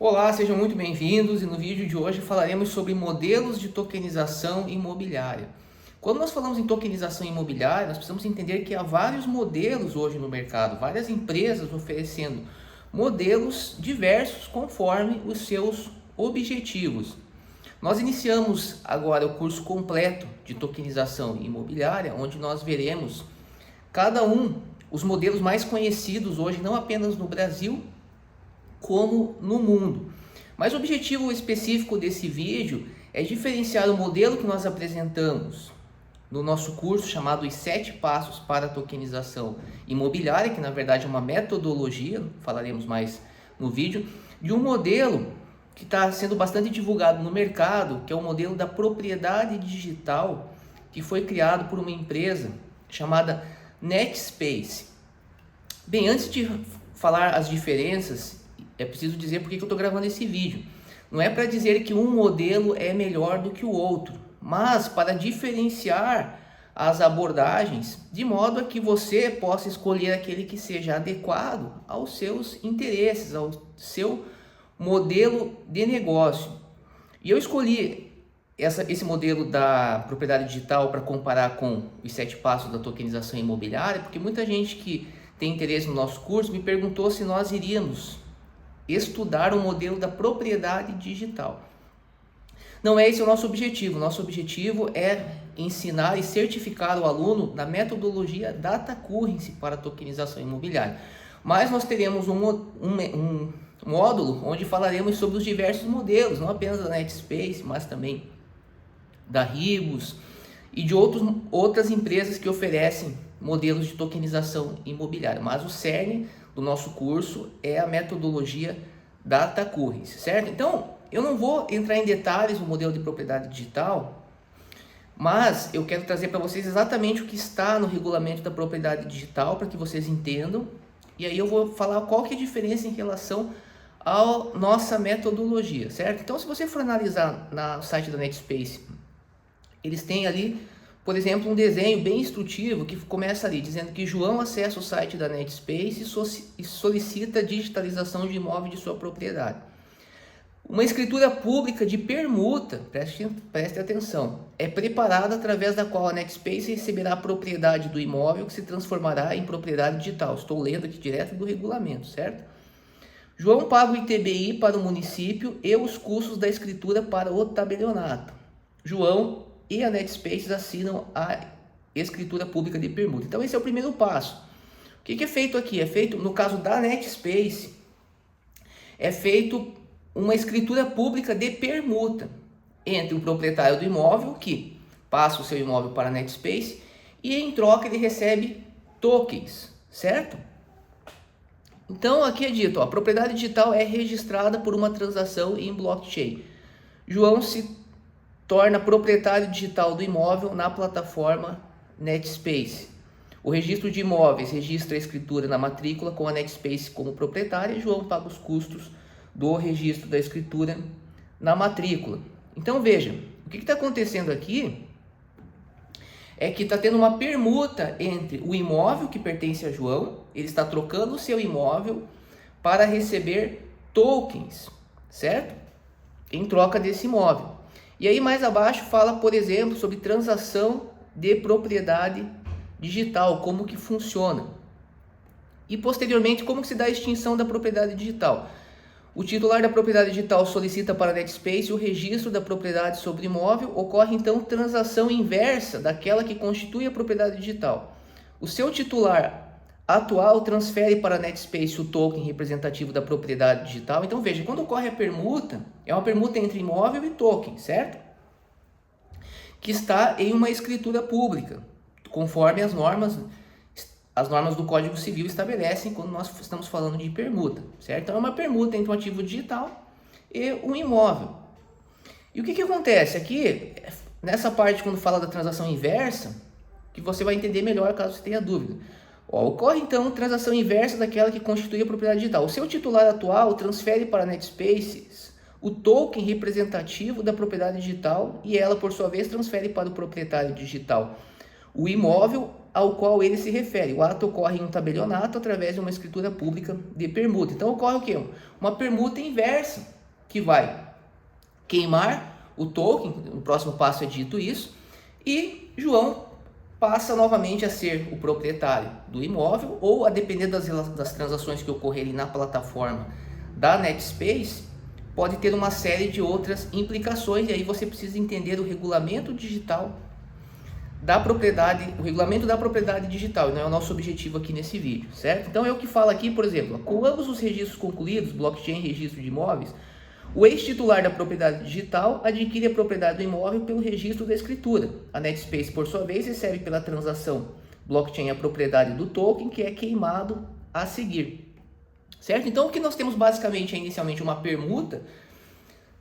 Olá, sejam muito bem-vindos e no vídeo de hoje falaremos sobre modelos de tokenização imobiliária. Quando nós falamos em tokenização imobiliária, nós precisamos entender que há vários modelos hoje no mercado, várias empresas oferecendo modelos diversos conforme os seus objetivos. Nós iniciamos agora o curso completo de tokenização imobiliária, onde nós veremos os modelos mais conhecidos hoje, não apenas no Brasil, como no mundo. Mas o objetivo específico desse vídeo é diferenciar o modelo que nós apresentamos no nosso curso chamado Os 7 Passos para a Tokenização Imobiliária, que na verdade é uma metodologia, falaremos mais no vídeo, de um modelo que está sendo bastante divulgado no mercado, que é o modelo da propriedade digital, que foi criado por uma empresa chamada Netspace. Bem, antes de falar as diferenças, é preciso dizer porque que eu estou gravando esse vídeo. Não é para dizer que um modelo é melhor do que o outro, mas para diferenciar as abordagens de modo a que você possa escolher aquele que seja adequado aos seus interesses, ao seu modelo de negócio. E eu escolhi esse modelo da propriedade digital para comparar com os 7 passos da tokenização imobiliária, porque muita gente que tem interesse no nosso curso me perguntou se nós iríamos estudar o modelo da propriedade digital. Não é esse o nosso objetivo. Nosso objetivo é ensinar e certificar o aluno na metodologia Data Currency para a tokenização imobiliária. Mas nós teremos um módulo onde falaremos sobre os diversos modelos, não apenas da Netspace, mas também da Ribus e de outras empresas que oferecem modelos de tokenização imobiliária. Mas o cerne do nosso curso é a metodologia Data Currency, certo? Então, eu não vou entrar em detalhes do modelo de propriedade digital, mas eu quero trazer para vocês exatamente o que está no regulamento da propriedade digital para que vocês entendam. E aí eu vou falar qual que é a diferença em relação à nossa metodologia, certo? Então, se você for analisar no site da Netspace, eles têm ali, por exemplo, um desenho bem instrutivo que começa ali dizendo que João acessa o site da Netspace e solicita a digitalização de imóvel de sua propriedade. Uma escritura pública de permuta, preste atenção, é preparada através da qual a Netspace receberá a propriedade do imóvel que se transformará em propriedade digital. Estou lendo aqui direto do regulamento, certo? João paga o ITBI para o município e os custos da escritura para o tabelionato. João e a Netspace assinam a escritura pública de permuta. Então esse é o primeiro passo. O que é feito aqui? É feito, no caso da Netspace, é feito uma escritura pública de permuta entre o proprietário do imóvel, que passa o seu imóvel para a Netspace, e em troca ele recebe tokens, certo? Então aqui é dito, a propriedade digital é registrada por uma transação em blockchain. João se torna proprietário digital do imóvel na plataforma Netspace. O registro de imóveis registra a escritura na matrícula com a Netspace como proprietária e João paga os custos do registro da escritura na matrícula. Então veja, o que está acontecendo aqui é que está tendo uma permuta entre o imóvel que pertence a João, ele está trocando o seu imóvel para receber tokens, certo? Em troca desse imóvel. E aí mais abaixo fala, por exemplo, sobre transação de propriedade digital, como que funciona. E posteriormente, como que se dá a extinção da propriedade digital. O titular da propriedade digital solicita para a Netspace o registro da propriedade sobre imóvel, ocorre então transação inversa daquela que constitui a propriedade digital. O seu titular atual transfere para a Netspace o token representativo da propriedade digital. Então veja, quando ocorre a permuta, é uma permuta entre imóvel e token, certo? Que está em uma escritura pública, conforme as normas do Código Civil estabelecem quando nós estamos falando de permuta, certo? Então é uma permuta entre um ativo digital e um imóvel. E o que acontece aqui, nessa parte quando fala da transação inversa, que você vai entender melhor caso você tenha dúvida. Ocorre então transação inversa daquela que constitui a propriedade digital. O seu titular atual transfere para a Netspace o token representativo da propriedade digital e ela, por sua vez, transfere para o proprietário digital o imóvel ao qual ele se refere. O ato ocorre em um tabelionato através de uma escritura pública de permuta. Então ocorre o quê? Uma permuta inversa. que vai queimar o token, no próximo passo é dito isso, e João passa novamente a ser o proprietário do imóvel, ou a depender das transações que ocorrerem na plataforma da Netspace, pode ter uma série de outras implicações, e aí você precisa entender o regulamento digital da propriedade, o regulamento da propriedade digital, e não é o nosso objetivo aqui nesse vídeo, certo? Então é o que fala aqui, por exemplo, com ambos os registros concluídos, blockchain e registro de imóveis, o ex-titular da propriedade digital adquire a propriedade do imóvel pelo registro da escritura. A Netspace, por sua vez, recebe pela transação blockchain a propriedade do token, que é queimado a seguir. Certo? Então, o que nós temos basicamente é inicialmente uma permuta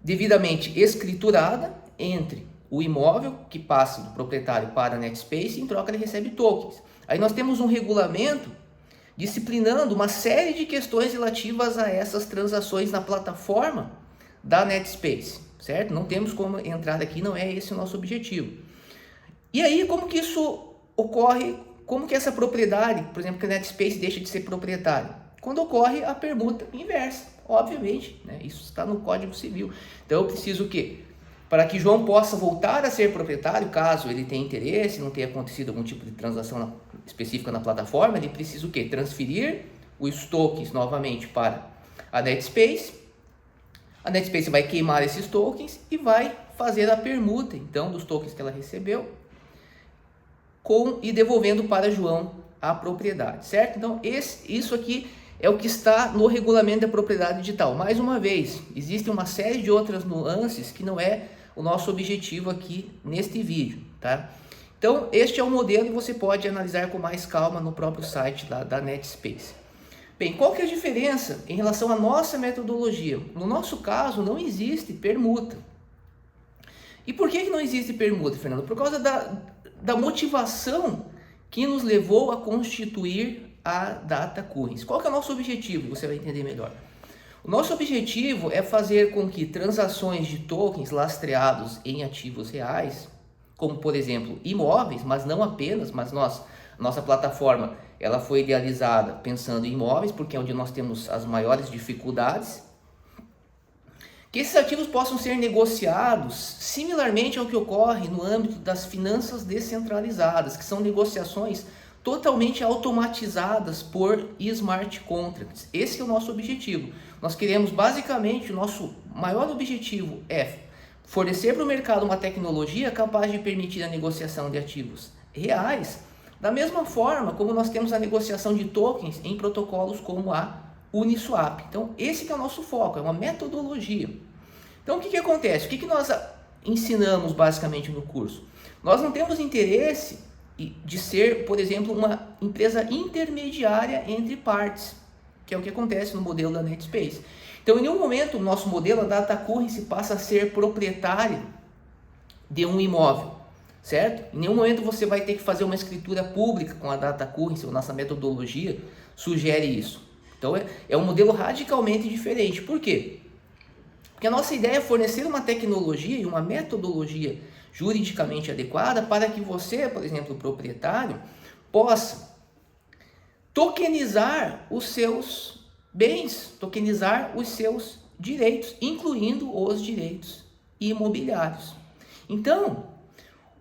devidamente escriturada entre o imóvel, que passa do proprietário para a Netspace, e em troca ele recebe tokens. Aí nós temos um regulamento disciplinando uma série de questões relativas a essas transações na plataforma da Netspace, certo? Não temos como entrar aqui, não é esse o nosso objetivo. E aí, como que isso ocorre? Como que essa propriedade, por exemplo, que a Netspace deixa de ser proprietário? Quando ocorre a permuta inversa, obviamente, né? Isso está no Código Civil. Então eu preciso o quê? Para que João possa voltar a ser proprietário, caso ele tenha interesse, não tenha acontecido algum tipo de transação específica na plataforma, ele precisa o quê? Transferir os tokens novamente para a Netspace. A Netspace vai queimar esses tokens e vai fazer a permuta, então, dos tokens que ela recebeu e devolvendo para João a propriedade, certo? Então, isso aqui é o que está no regulamento da propriedade digital. Mais uma vez, existe uma série de outras nuances que não é o nosso objetivo aqui neste vídeo, tá? Então, este é o modelo e você pode analisar com mais calma no próprio site da Netspace. Bem, qual que é a diferença em relação à nossa metodologia? No nosso caso, não existe permuta. E por que não existe permuta, Fernando? Por causa da motivação que nos levou a constituir a Data Currency. Qual que é o nosso objetivo? Você vai entender melhor. O nosso objetivo é fazer com que transações de tokens lastreados em ativos reais, como por exemplo imóveis, mas não apenas, mas nossa plataforma ela foi idealizada pensando em imóveis, porque é onde nós temos as maiores dificuldades, que esses ativos possam ser negociados similarmente ao que ocorre no âmbito das finanças descentralizadas, que são negociações totalmente automatizadas por smart contracts. Esse é o nosso objetivo. Nós queremos basicamente, o nosso maior objetivo é fornecer para o mercado uma tecnologia capaz de permitir a negociação de ativos reais, da mesma forma como nós temos a negociação de tokens em protocolos como a Uniswap. Então, esse que é o nosso foco, é uma metodologia. Então, o que acontece? O que nós ensinamos basicamente no curso? Nós não temos interesse de ser, por exemplo, uma empresa intermediária entre partes, que é o que acontece no modelo da Netspace. Então, em nenhum momento, o nosso modelo, a Data Currency, passa a ser proprietário de um imóvel. Certo? Em nenhum momento você vai ter que fazer uma escritura pública com a Data Currency, ou nossa metodologia sugere isso. Então é um modelo radicalmente diferente. Por quê? Porque a nossa ideia é fornecer uma tecnologia e uma metodologia juridicamente adequada para que você, por exemplo, o proprietário, possa tokenizar os seus bens, tokenizar os seus direitos, incluindo os direitos imobiliários. Então,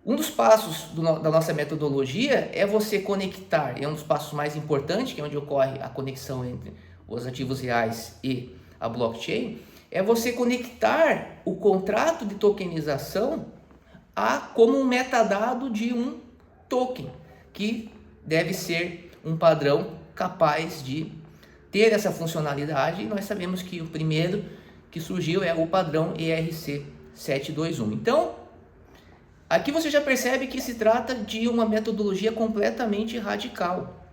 um dos passos da nossa metodologia é você conectar, é um dos passos mais importantes, que é onde ocorre a conexão entre os ativos reais e a blockchain, é você conectar o contrato de tokenização como um metadado de um token, que deve ser um padrão capaz de ter essa funcionalidade, e nós sabemos que o primeiro que surgiu é o padrão ERC721. Então, aqui você já percebe que se trata de uma metodologia completamente radical.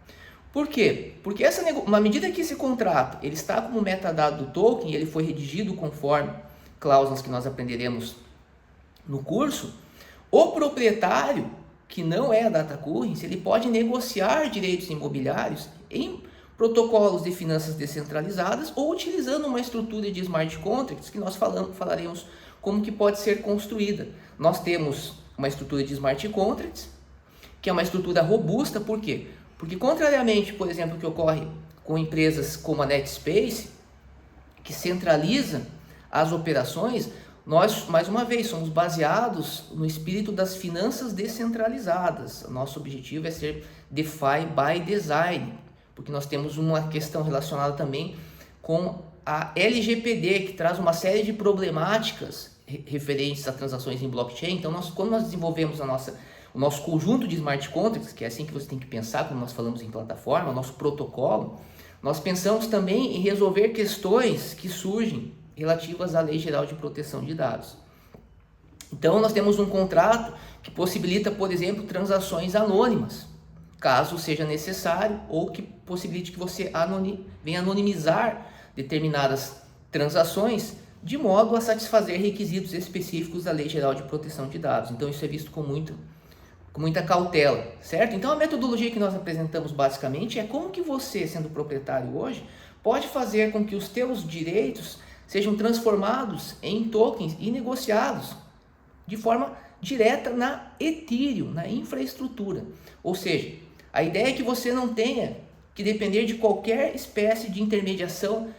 Por quê? Porque uma medida que esse contrato ele está como metadado do token, ele foi redigido conforme cláusulas que nós aprenderemos no curso, o proprietário, que não é a Data Currency, ele pode negociar direitos imobiliários em protocolos de finanças descentralizadas ou utilizando uma estrutura de smart contracts que nós falaremos como que pode ser construída. Nós temos uma estrutura de smart contracts, que é uma estrutura robusta. Por quê? Porque contrariamente, por exemplo, ao que ocorre com empresas como a Netspace, que centraliza as operações, nós, mais uma vez, somos baseados no espírito das finanças descentralizadas. Nosso objetivo é ser DeFi by Design, porque nós temos uma questão relacionada também com a LGPD, que traz uma série de problemáticas referentes a transações em blockchain. Então, quando nós desenvolvemos o nosso conjunto de smart contracts, que é assim que você tem que pensar quando nós falamos em plataforma, o nosso protocolo, nós pensamos também em resolver questões que surgem relativas à Lei Geral de Proteção de Dados. Então, nós temos um contrato que possibilita, por exemplo, transações anônimas, caso seja necessário, ou que possibilite que você venha anonimizar determinadas transações de modo a satisfazer requisitos específicos da Lei Geral de Proteção de Dados. Então, isso é visto com muita cautela, certo? Então, a metodologia que nós apresentamos basicamente é como que você, sendo proprietário hoje, pode fazer com que os teus direitos sejam transformados em tokens e negociados de forma direta na Ethereum, na infraestrutura. Ou seja, a ideia é que você não tenha que depender de qualquer espécie de intermediação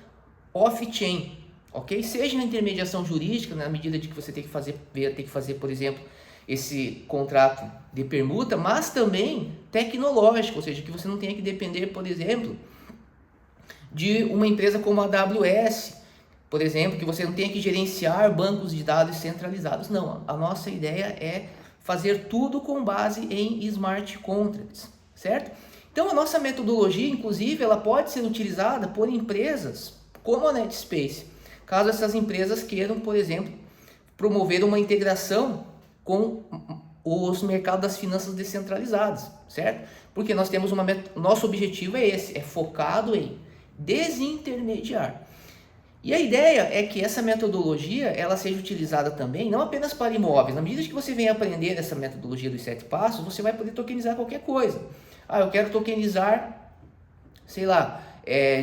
off-chain, ok? Seja na intermediação jurídica, na medida de que você tem que fazer, por exemplo, esse contrato de permuta, mas também tecnológico, ou seja, que você não tenha que depender, por exemplo, de uma empresa como a AWS, por exemplo, que você não tenha que gerenciar bancos de dados centralizados. Não, a nossa ideia é fazer tudo com base em smart contracts, certo? Então, a nossa metodologia, inclusive, ela pode ser utilizada por empresas como a Netspace, caso essas empresas queiram, por exemplo, promover uma integração com os mercados das finanças descentralizadas, certo? Porque nós temos nosso objetivo é esse, é focado em desintermediar. E a ideia é que essa metodologia ela seja utilizada também, não apenas para imóveis. Na medida que você vem aprender essa metodologia dos 7 passos, você vai poder tokenizar qualquer coisa. Eu quero tokenizar, sei lá,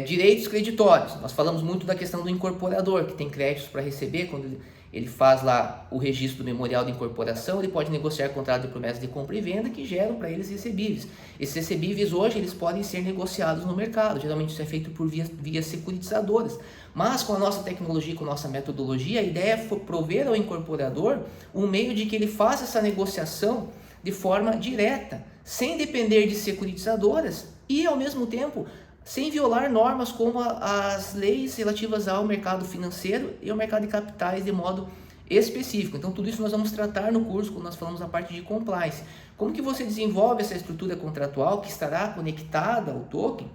direitos creditórios. Nós falamos muito da questão do incorporador, que tem créditos para receber. Quando ele faz lá o registro do memorial de incorporação, ele pode negociar contrato de promessa de compra e venda que geram para eles recebíveis. Esses recebíveis hoje eles podem ser negociados no mercado. Geralmente isso é feito por vias securitizadoras. Mas com a nossa tecnologia, com a nossa metodologia, a ideia é prover ao incorporador um meio de que ele faça essa negociação de forma direta, sem depender de securitizadoras e, ao mesmo tempo, sem violar normas como as leis relativas ao mercado financeiro e ao mercado de capitais de modo específico. Então, tudo isso nós vamos tratar no curso, quando nós falamos na parte de compliance. Como que você desenvolve essa estrutura contratual que estará conectada ao token,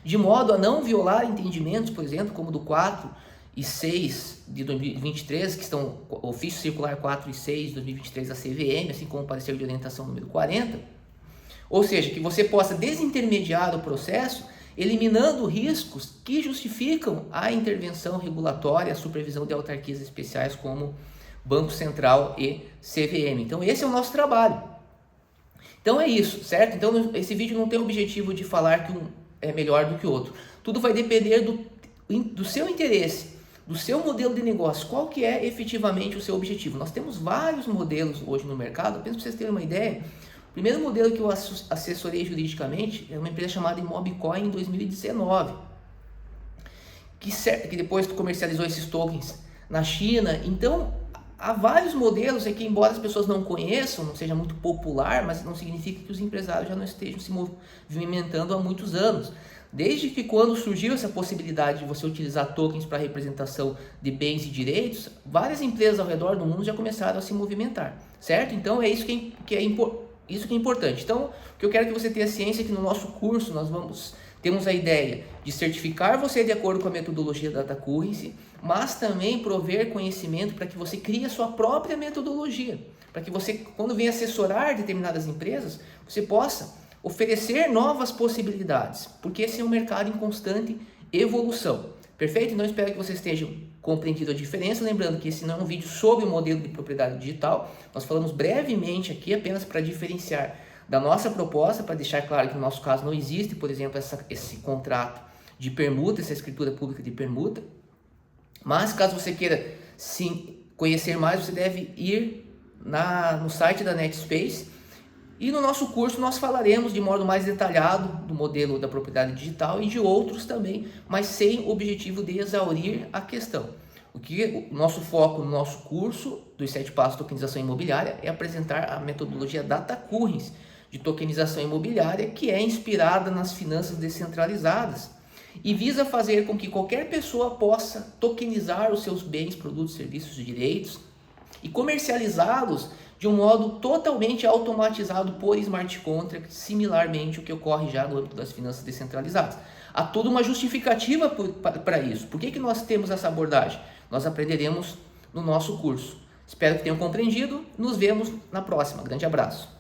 de modo a não violar entendimentos, por exemplo, como do 4 e 6 de 2023, que estão ofício circular 4 e 6 de 2023 da CVM, assim como o parecer de orientação número 40. Ou seja, que você possa desintermediar o processo, eliminando riscos que justificam a intervenção regulatória, a supervisão de autarquias especiais como Banco Central e CVM. Então esse é o nosso trabalho. Então é isso, certo? Então esse vídeo não tem o objetivo de falar que um é melhor do que o outro. Tudo vai depender do seu interesse, do seu modelo de negócio, qual que é efetivamente o seu objetivo. Nós temos vários modelos hoje no mercado, apenas para vocês terem uma ideia. O primeiro modelo que eu assessorei juridicamente é uma empresa chamada Imobcoin em 2019, que depois comercializou esses tokens na China. Então, há vários modelos que, embora as pessoas não conheçam, não seja muito popular, mas não significa que os empresários já não estejam se movimentando há muitos anos. Desde que quando surgiu essa possibilidade de você utilizar tokens para representação de bens e direitos, várias empresas ao redor do mundo já começaram a se movimentar, certo? Então é isso que é importante. Então, o que eu quero que você tenha ciência é que no nosso curso temos a ideia de certificar você de acordo com a metodologia da Data Currency, mas também prover conhecimento para que você crie a sua própria metodologia, para que você, quando vem assessorar determinadas empresas, você possa oferecer novas possibilidades, porque esse é um mercado em constante evolução. Perfeito? Então, espero que vocês estejam compreendido a diferença. Lembrando que esse não é um vídeo sobre o modelo de propriedade digital. Nós falamos brevemente aqui apenas para diferenciar da nossa proposta, para deixar claro que no nosso caso não existe, por exemplo, esse contrato de permuta, essa escritura pública de permuta. Mas caso você queira sim conhecer mais, você deve ir no site da Netspace. E no nosso curso nós falaremos de modo mais detalhado do modelo da propriedade digital e de outros também, mas sem o objetivo de exaurir a questão. O nosso foco no nosso curso dos 7 passos de tokenização imobiliária é apresentar a metodologia Data Currens de tokenização imobiliária, que é inspirada nas finanças descentralizadas e visa fazer com que qualquer pessoa possa tokenizar os seus bens, produtos, serviços e direitos e comercializá-los de um modo totalmente automatizado por smart contracts, similarmente ao que ocorre já no âmbito das finanças descentralizadas. Há toda uma justificativa para isso. Por que nós temos essa abordagem? Nós aprenderemos no nosso curso. Espero que tenham compreendido. Nos vemos na próxima. Grande abraço.